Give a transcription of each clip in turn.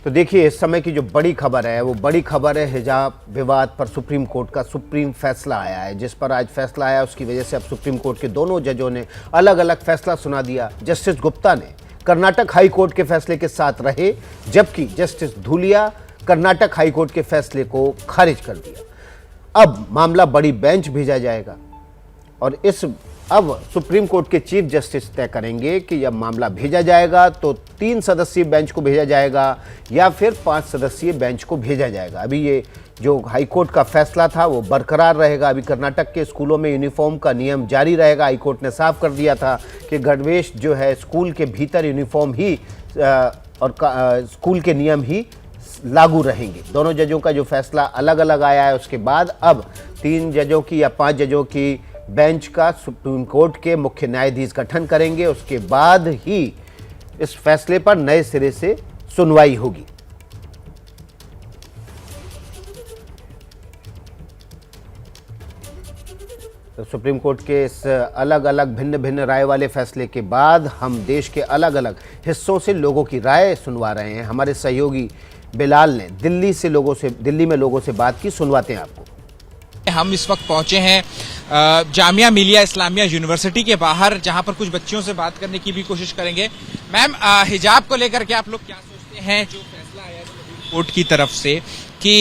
तो देखिए, इस समय की जो बड़ी खबर है वो बड़ी खबर है हिजाब विवाद पर सुप्रीम कोर्ट का सुप्रीम फैसला आया है। जिस पर आज फैसला आया उसकी वजह से अब सुप्रीम कोर्ट के दोनों जजों ने अलग अलग फैसला सुना दिया। जस्टिस गुप्ता ने कर्नाटक हाई कोर्ट के फैसले के साथ रहे, जबकि Justice Dhulia Karnataka High Court के फैसले को खारिज कर दिया। अब मामला बड़ी बेंच भेजा जाएगा और अब सुप्रीम कोर्ट के चीफ जस्टिस तय करेंगे कि जब मामला भेजा जाएगा तो 3 सदस्यीय बेंच को भेजा जाएगा या फिर 5 सदस्यीय बेंच को भेजा जाएगा। अभी ये जो हाईकोर्ट का फैसला था वो बरकरार रहेगा। अभी कर्नाटक के स्कूलों में यूनिफॉर्म का नियम जारी रहेगा। हाईकोर्ट ने साफ कर दिया था कि गणवेश जो है स्कूल के भीतर यूनिफॉर्म ही और स्कूल के नियम ही लागू रहेंगे। दोनों जजों का जो फैसला अलग अलग आया है उसके बाद अब 3 जजों की या 5 जजों की बेंच का सुप्रीम कोर्ट के मुख्य न्यायाधीश गठन करेंगे। उसके बाद ही इस फैसले पर नए सिरे से सुनवाई होगी। तो सुप्रीम कोर्ट के इस अलग अलग भिन्न भिन्न राय वाले फैसले के बाद हम देश के अलग अलग हिस्सों से लोगों की राय सुनवा रहे हैं। हमारे सहयोगी बिलाल ने दिल्ली में लोगों से बात की। सुनवाते हैं आपको। हम इस वक्त पहुंचे हैं जामिया मिलिया इस्लामिया यूनिवर्सिटी के बाहर, जहां पर कुछ बच्चियों से बात करने की भी कोशिश करेंगे। मैम, हिजाब को लेकर के आप लोग क्या सोचते हैं? जो फैसला आया सुप्रीम कोर्ट की तरफ से कि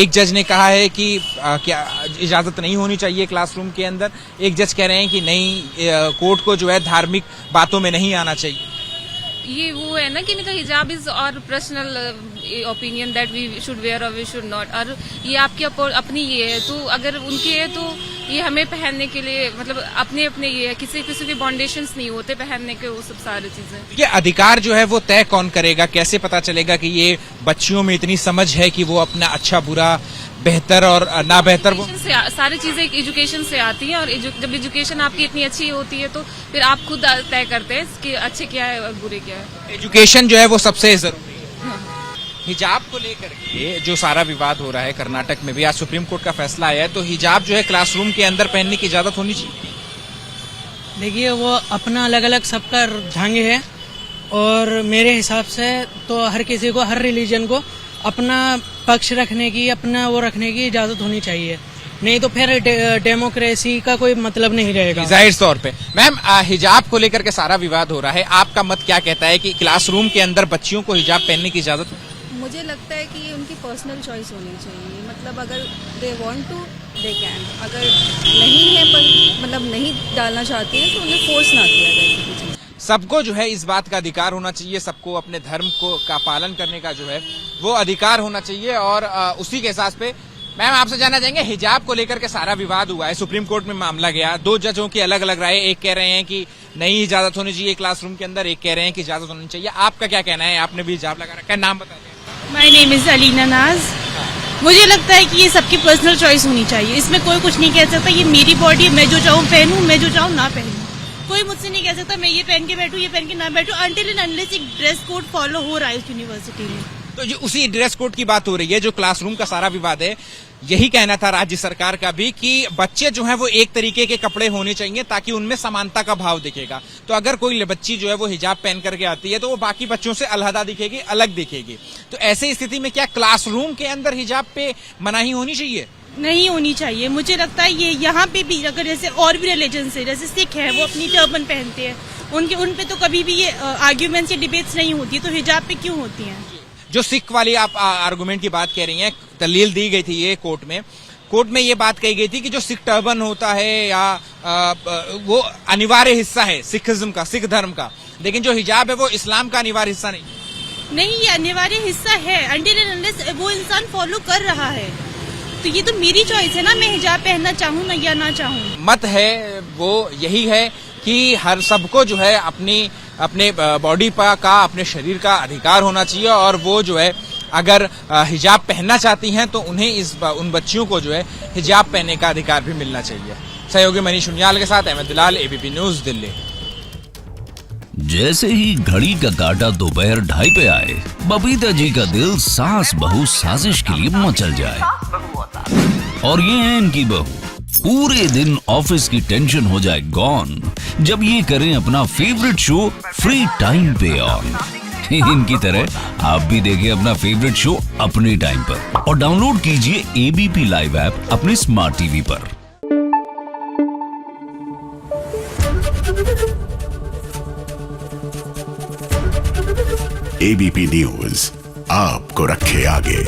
एक जज ने कहा है कि क्या इजाजत नहीं होनी चाहिए क्लासरूम के अंदर, एक जज कह रहे हैं कि नहीं, कोर्ट को जो है धार्मिक बातों में नहीं आना चाहिए। ये वो है ना कि इनका हिजाब is our personal opinion that we should wear or we should not, और ये आपकी अपनी ये है, तो अगर उनकी है तो ये हमें पहनने के लिए मतलब अपने अपने ये है, किसी के बाउंडेशंस नहीं होते पहनने के, वो सब सारी चीजें। ये अधिकार जो है वो तय कौन करेगा? कैसे पता चलेगा कि ये बच्चियों में इतनी समझ है कि वो अपना अच्छा बुरा, बेहतर और ना बेहतर, वो सारी चीजें एजुकेशन से आती हैं, और जब एजुकेशन आपकी इतनी अच्छी होती है तो फिर आप खुद तय करते हैं कि अच्छे क्या है और बुरे क्या है। एजुकेशन जो है वो सबसे जरूरी है। हिजाब को लेकर के जो सारा विवाद हो रहा है कर्नाटक में भी, आज सुप्रीम कोर्ट का फैसला आया है, तो हिजाब जो है क्लासरूम के अंदर पहनने की इजाजत होनी चाहिए। देखिए, वो अपना अलग अलग सबका ढंग है, और मेरे हिसाब से तो हर किसी को, हर रिलीजन को अपना पक्ष रखने की, अपना वो रखने की इजाजत होनी चाहिए, नहीं तो फिर डेमोक्रेसी का कोई मतलब नहीं रहेगा। जाहिर तौर पे। मैम, हिजाब को लेकर के सारा विवाद हो रहा है, आपका मत क्या कहता है कि क्लासरूम के अंदर बच्चियों को हिजाब पहनने की इजाजत? मुझे लगता है कि उनकी पर्सनल चॉइस होनी चाहिए। मतलब अगर they want to they can, अगर नहीं है पर मतलब नहीं डालना चाहती है तो उन्हें फोर्स ना किया जाए। सबको जो है इस बात का अधिकार होना चाहिए, सबको अपने धर्म को का पालन करने का जो है वो अधिकार होना चाहिए, और उसी के हिसाब पे मैम आपसे जानना चाहेंगे, हिजाब को लेकर के सारा विवाद हुआ है, सुप्रीम कोर्ट में मामला गया, 2 जजों की अलग अलग राय, एक कह रहे हैं कि नहीं इजाजत होनी चाहिए क्लासरूम के अंदर, एक कह रहे हैं कि इजाजत होनी चाहिए। आपका क्या कहना है? आपने भी हिजाब लगा रखा है, नाम बताइए। माय नेम इज अलीना नाज। मुझे लगता है कि ये सबकी पर्सनल चॉइस होनी चाहिए, इसमें कोई कुछ नहीं कह सकता। ये मेरी बॉडी, मैं जो चाहूँ पहनूं, मैं जो चाहूँ ना पहनूं। कोई मुझसे नहीं कह सकता मैं ये पहन के बैठूं, ये पहन के ना बैठूं, अनटिल एंड अनलेस एक ड्रेस कोड फॉलो हो रहा है इस यूनिवर्सिटी में। तो जो उसी ड्रेस कोड की बात हो रही है, जो क्लासरूम का सारा विवाद है, यही कहना था राज्य सरकार का भी कि बच्चे जो हैं वो एक तरीके के कपड़े होने चाहिए ताकि उनमें समानता का भाव दिखेगा। तो अगर कोई बच्ची जो है वो हिजाब पहन करके आती है तो वो बाकी बच्चों से अलहदा दिखेगी, अलग दिखेगी। तो ऐसी स्थिति में क्या क्लासरूम के अंदर हिजाब पे मनाही होनी चाहिए? नहीं होनी चाहिए। मुझे लगता है ये यहाँ पे भी, अगर जैसे और भी रिलीजन से, जैसे सिख है वो अपनी टर्बन पहनते हैं, उन पे तो कभी भी ये आर्ग्यूमेंट्स या डिबेट्स नहीं होती, तो हिजाब पे क्यों होती हैं? जो सिख वाली आप आर्गुमेंट की बात कह रही हैं, दलील दी गई थी ये कोर्ट में ये बात कही गई थी कि जो सिख टर्बन होता है या वो अनिवार्य हिस्सा है सिखिज्म का, सिख धर्म का, लेकिन जो हिजाब है वो इस्लाम का अनिवार्य हिस्सा नहीं। ये अनिवार्य हिस्सा है अनटिल एंड अनलेस वो इंसान फॉलो कर रहा है। तो ये तो मेरी चॉइस है ना, मैं हिजाब पहनना चाहूँ ना या ना चाहूँ। मत है वो यही है कि हर सबको जो है अपने बॉडी का, अपने शरीर का अधिकार होना चाहिए, और वो जो है अगर हिजाब पहनना चाहती हैं तो उन्हें उन बच्चियों को जो है हिजाब पहनने का अधिकार भी मिलना चाहिए। सहयोगी मनीष उनियाल के साथ अहमद बिलाल, एबीपी न्यूज, दिल्ली। जैसे ही घड़ी का काटा दोपहर 2:30 पे आए, बबीता जी का दिल सास बहू साजिश के लिए मचल जाए। और ये है इनकी बहू, पूरे दिन ऑफिस की टेंशन हो जाए गॉन जब ये करें अपना फेवरेट शो फ्री टाइम पे ऑन। इनकी तरह आप भी देखिए अपना फेवरेट शो अपने टाइम पर और डाउनलोड कीजिए एबीपी लाइव ऐप अपने स्मार्ट टीवी पर। एबीपी न्यूज आपको रखे आगे।